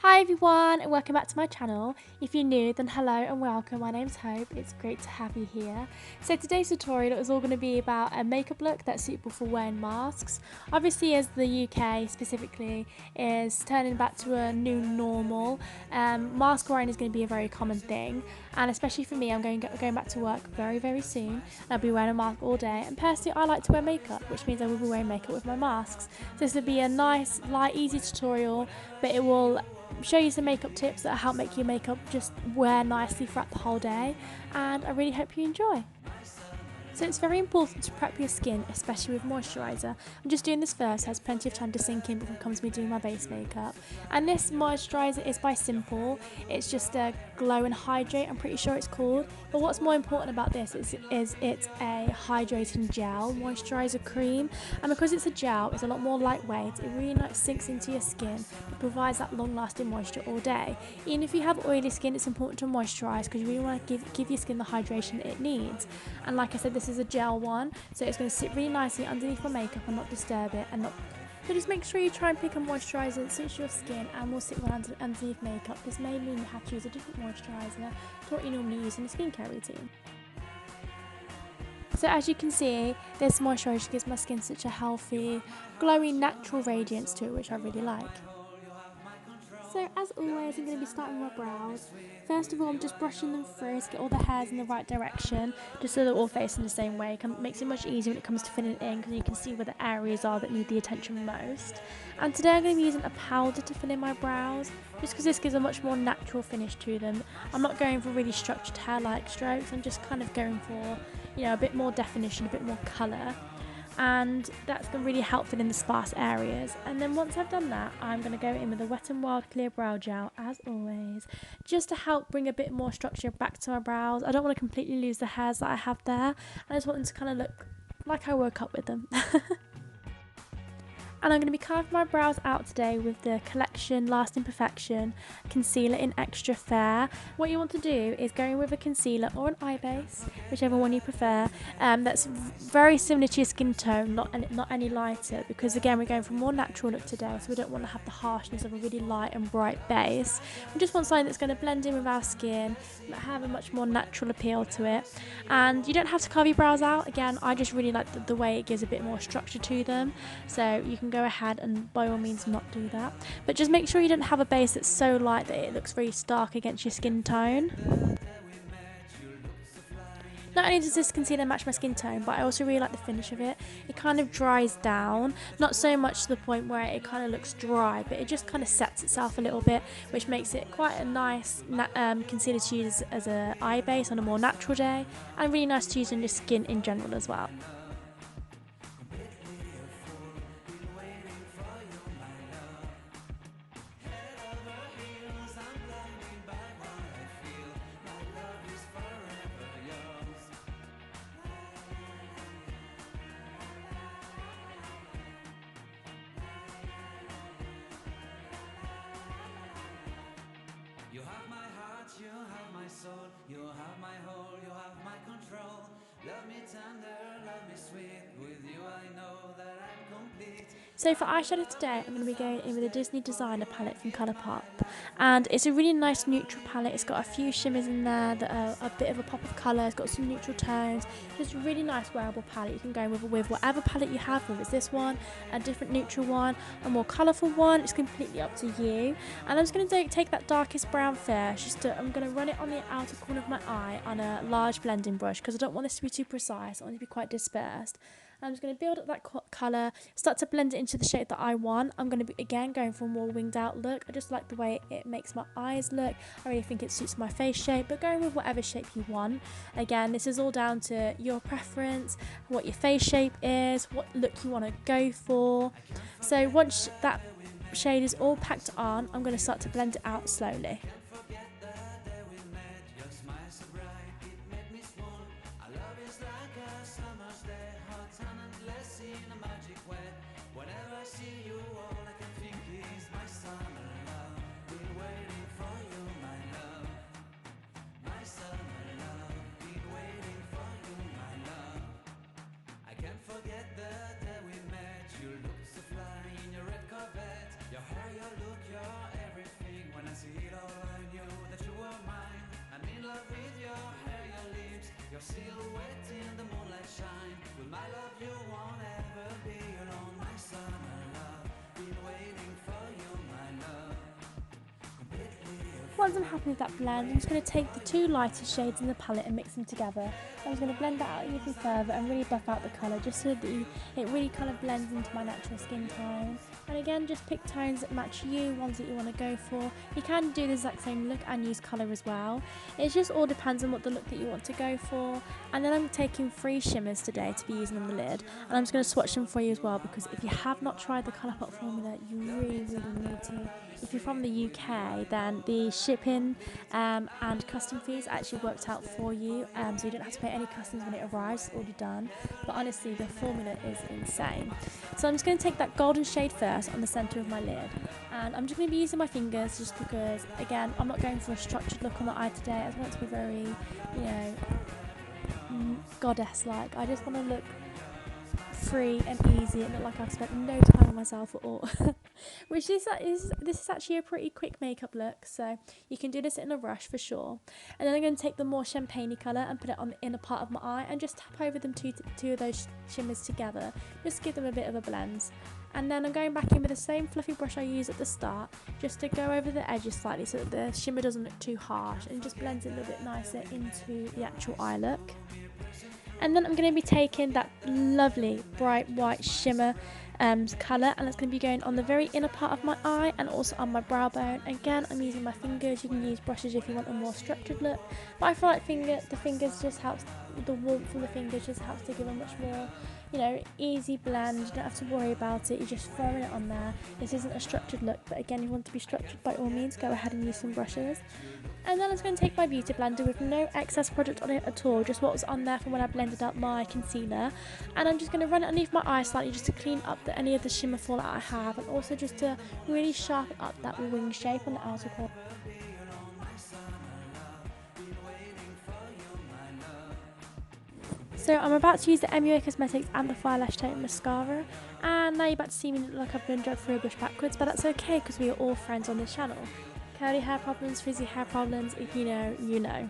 Hi everyone and welcome back to my channel. If you're new, then hello and welcome. My name's Hope. It's great to have you here. So today's tutorial is all going to be about a makeup look that's suitable for wearing masks. Obviously, as the UK specifically is turning back to a new normal, mask wearing is going to be a very common thing, and especially for me, I'm going back to work very soon and I'll be wearing a mask all day, and personally I like to wear makeup, which means I will be wearing makeup with my masks. So this will be a nice, light, easy tutorial, but it will show you some makeup tips that help make your makeup just wear nicely throughout the whole day, and I really hope you enjoy. So it's very important to prep your skin, especially with moisturiser. I'm just doing this first, so it has plenty of time to sink in before it comes to me doing my base makeup. And this moisturiser is by Simple. It's just a glow and hydrate, I'm pretty sure it's called. But what's more important about this is it's a hydrating gel moisturiser cream. And because it's a gel, it's a lot more lightweight. It really sinks into your skin. It provides that long lasting moisture all day. Even if you have oily skin, it's important to moisturise because you really want to give your skin the hydration it needs. And like I said, this is a gel one, so it's going to sit really nicely underneath my makeup and not disturb it, and not. So just make sure you try and pick a moisturiser that suits your skin and will sit well underneath makeup. This may mean you have to use a different moisturiser to what you normally use in a skincare routine. So as you can see, this moisturiser gives my skin such a healthy, glowy, natural radiance to it, which I really like. So as always, I'm going to be starting with my brows. First of all, I'm just brushing them through to get all the hairs in the right direction, just so they're all facing the same way. It makes it much easier when it comes to filling it in, because you can see where the areas are that need the attention most. And today I'm going to be using a powder to fill in my brows, just because this gives a much more natural finish to them. I'm not going for really structured hair-like strokes, I'm just kind of going for, a bit more definition, a bit more colour. And that's going to really help fill in the sparse areas. And then once I've done that, I'm going to go in with a Wet n Wild Clear Brow Gel, as always, just to help bring a bit more structure back to my brows. I don't want to completely lose the hairs that I have there, I just want them to kind of look like I woke up with them. And I'm going to be carving my brows out today with the Collection Lasting Perfection Concealer in Extra Fair. What you want to do is go in with a concealer or an eye base, whichever one you prefer, that's very similar to your skin tone, not any lighter, because again we're going for a more natural look today, so we don't want to have the harshness of a really light and bright base. We just want something that's going to blend in with our skin, but have a much more natural appeal to it. And you don't have to carve your brows out. Again, I just really like the way it gives a bit more structure to them, so you can go ahead and by all means not do that, but just make sure you don't have a base that's so light that it looks very stark against your skin tone. Not only does this concealer match my skin tone, but I also really like the finish of it. It kind of dries down, not so much to the point where it kind of looks dry, but it just kind of sets itself a little bit, which makes it quite a nice concealer to use as an eye base on a more natural day, and really nice to use on your skin in general as well. You have my heart, you have my soul, you have my whole, you have my control. Love me tender, love me sweet, with you I know that I'm complete. So for eyeshadow today, I'm going to be going in with a Disney Designer palette from Colourpop, and it's a really nice neutral palette. It's got a few shimmers in there that are a bit of a pop of colour. It's got some neutral tones. Just a really nice wearable palette. You can go with whatever palette you have, whether it's this one, a different neutral one, a more colourful one. It's completely up to you. And I'm just going to take that darkest brown first. I'm going to run it on the outer corner of my eye on a large blending brush, because I don't want this to be too precise. I want it to be quite dispersed. I'm just going to build up that colour, start to blend it into the shape that I want. I'm going to be again going for a more winged out look. I just like the way it makes my eyes look. I really think it suits my face shape, but going with whatever shape you want. Again, this is all down to your preference, what your face shape is, what look you want to go for. So once that shade is all packed on, I'm going to start to blend it out slowly. once I'm happy with that blend, I'm just going to take the two lighter shades in the palette and mix them together. I'm just going to blend that out even further and really buff out the colour just so that it really kind of blends into my natural skin tone. And again, just pick tones that match you, ones that you want to go for. You can do the exact same look and use colour as well. It just all depends on what the look that you want to go for. And then I'm taking 3 shimmers today to be using on the lid. And I'm just going to swatch them for you as well, because if you have not tried the Colourpop formula, you really, really need to. If you're from the UK, then the shipping and custom fees actually worked out for you, so you don't have to pay any customs when it arrives. It's already done. But honestly, the formula is insane. So I'm just going to take that golden shade first on the centre of my lid, and I'm just going to be using my fingers just because, again, I'm not going for a structured look on the eye today. I just want it to be very, you know, goddess-like. I just want to look free and easy and look like I've spent no time on myself at all. Which this is actually a pretty quick makeup look, so you can do this in a rush for sure. And then I'm going to take the more champagne-y colour and put it on the inner part of my eye and just tap over them two of those shimmers together, just to give them a bit of a blend. And then I'm going back in with the same fluffy brush I used at the start, just to go over the edges slightly so that the shimmer doesn't look too harsh and just blends it a little bit nicer into the actual eye look. And then I'm going to be taking that lovely bright white shimmer colour, and it's going to be going on the very inner part of my eye and also on my brow bone. Again, I'm using my fingers. You can use brushes if you want a more structured look, but I feel like the fingers just helps, the warmth from the fingers just helps to give a much more, you know, easy blend. You don't have to worry about it, you're just throwing it on there. This isn't a structured look, but again, you want to be structured, by all means go ahead and use some brushes. And then I'm going to take my beauty blender with no excess product on it at all, just what was on there from when I blended up my concealer, and I'm just going to run it underneath my eye slightly just to clean up any of the shimmer fallout I have, and also just to really sharpen up that wing shape on the outer corner. So I'm about to use the MUA Cosmetics Amplify Lash Tone Mascara, and now you're about to see me look like I've been dragged through a bush backwards, but that's okay because we are all friends on this channel. Curly hair problems, frizzy hair problems, if you know, you know.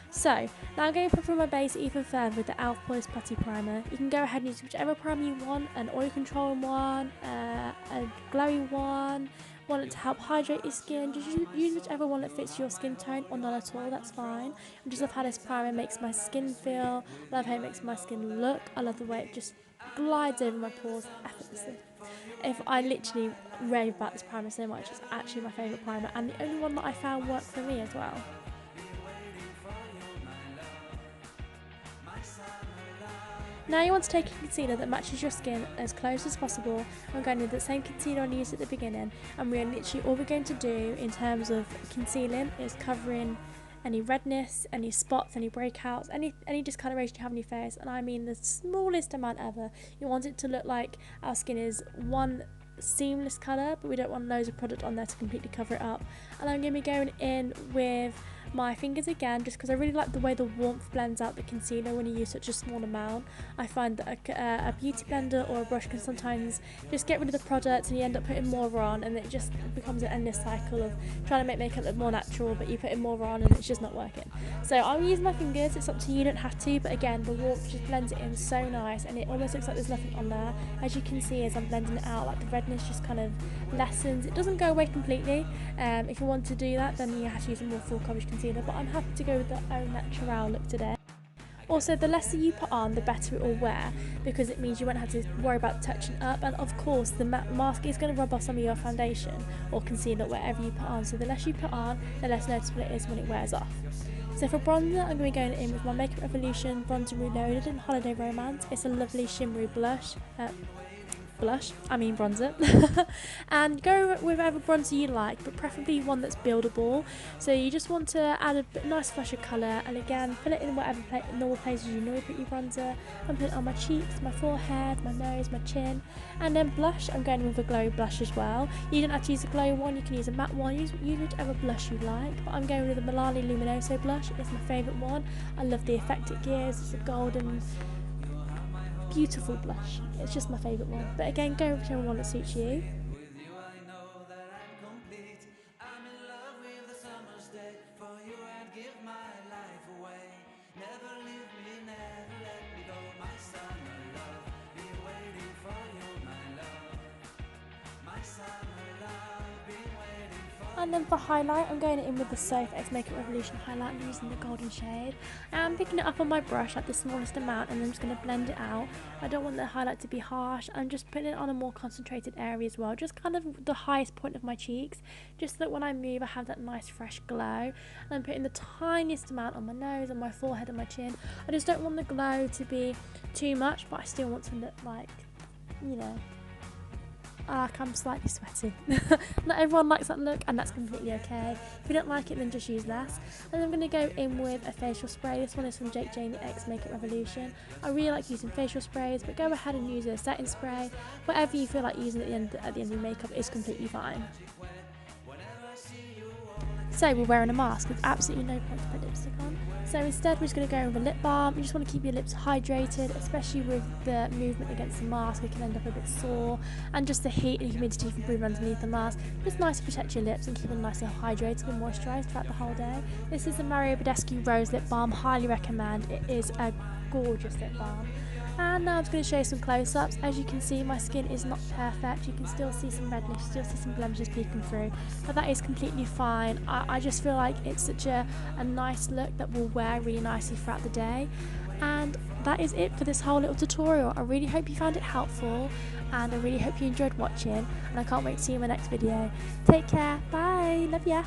So, now I'm going to perform my base even further with the e.l.f. Poise Putty Primer. You can go ahead and use whichever primer you want, an oil controlling one, a glowy one to help hydrate your skin. Just use whichever one that fits your skin tone, or none at all, that's fine. I just love how this primer makes my skin feel, I love how it makes my skin look, I love the way it just glides over my pores effortlessly. If I literally rave about this primer so much, it's actually my favourite primer and the only one that I found worked for me as well. Now you want to take a concealer that matches your skin as close as possible. I'm going with the same concealer I used at the beginning, and we are literally, all we're going to do in terms of concealing is covering any redness, any spots, any breakouts, any discoloration you have on your face, and I mean the smallest amount ever. You want it to look like our skin is one seamless colour, but we don't want loads of product on there to completely cover it up. And I'm going to be going in with my fingers again, just because I really like the way the warmth blends out the concealer when you use such a small amount. I find that a beauty blender or a brush can sometimes just get rid of the product and you end up putting more on, and it just becomes an endless cycle of trying to make makeup look more natural, but you put in more on and it's just not working. So I'm using my fingers, it's up to you, you don't have to, but again, the warmth just blends it in so nice, and it almost looks like there's nothing on there. As you can see, as I'm blending it out, like the redness just kind of lessens. It doesn't go away completely. If you want to do that, then you have to use a more full coverage concealer, but I'm happy to go with the Au Naturel look today. Also, the less that you put on, the better it will wear, because it means you won't have to worry about touching up, and of course the mask is going to rub off some of your foundation or concealer, whatever you put on, so the less you put on, the less noticeable it is when it wears off. So for bronzer, I'm going to be going in with my Makeup Revolution Bronzer Reloaded in Holiday Romance. It's a lovely shimmery bronzer. And go with whatever bronzer you like, but preferably one that's buildable. So you just want to add a nice flush of colour, and again, fill it in whatever normal places you normally put your bronzer. I'm putting it on my cheeks, my forehead, my nose, my chin. And then blush, I'm going with a glow blush as well. You don't have to use a glow one, you can use a matte one, use whichever blush you like, but I'm going with the Milani Luminoso blush. It's my favourite one. I love the effect it gives. It's a golden, beautiful blush. It's just my favourite one, but again, go with whichever one that suits you. With you I know that I'm complete. I'm in love with the summer's day. For you I'd give my life away. Never leave me, never let me go. My summer love, be waiting for you, my love. My summer love, be waiting for And then for highlight, I'm going in with the Soap X Makeup Revolution highlight. I'm using the golden shade. I'm picking it up on my brush at the smallest amount, and I'm just going to blend it out. I don't want the highlight to be harsh. I'm just putting it on a more concentrated area as well, just kind of the highest point of my cheeks, just so that when I move I have that nice fresh glow. And I'm putting the tiniest amount on my nose, on my forehead and my chin. I just don't want the glow to be too much, but I still want to look like, you know, I'm slightly sweaty. Not everyone likes that look, and that's completely okay. If you don't like it, then just use less. And I'm going to go in with a facial spray. This one is from Jake Jamie X Makeup Revolution. I really like using facial sprays, but go ahead and use a setting spray. Whatever you feel like using at the end of your makeup is completely fine. So we're wearing a mask, there's absolutely no point to put lipstick on. So instead we're just going to go in with a lip balm. You just want to keep your lips hydrated, especially with the movement against the mask. It can end up a bit sore, and just the heat and humidity from breathing underneath the mask. It's nice to protect your lips and keep them nice and hydrated and moisturised throughout the whole day. This is the Mario Badescu Rose Lip Balm, highly recommend. It is a gorgeous lip balm. And now I'm just going to show you some close-ups. As you can see, my skin is not perfect. You can still see some redness, still see some blemishes peeking through, but that is completely fine. I just feel like it's such a nice look that will wear really nicely throughout the day. And that is it for this whole little tutorial. I really hope you found it helpful, and I really hope you enjoyed watching, and I can't wait to see you in my next video. Take care, bye, love ya.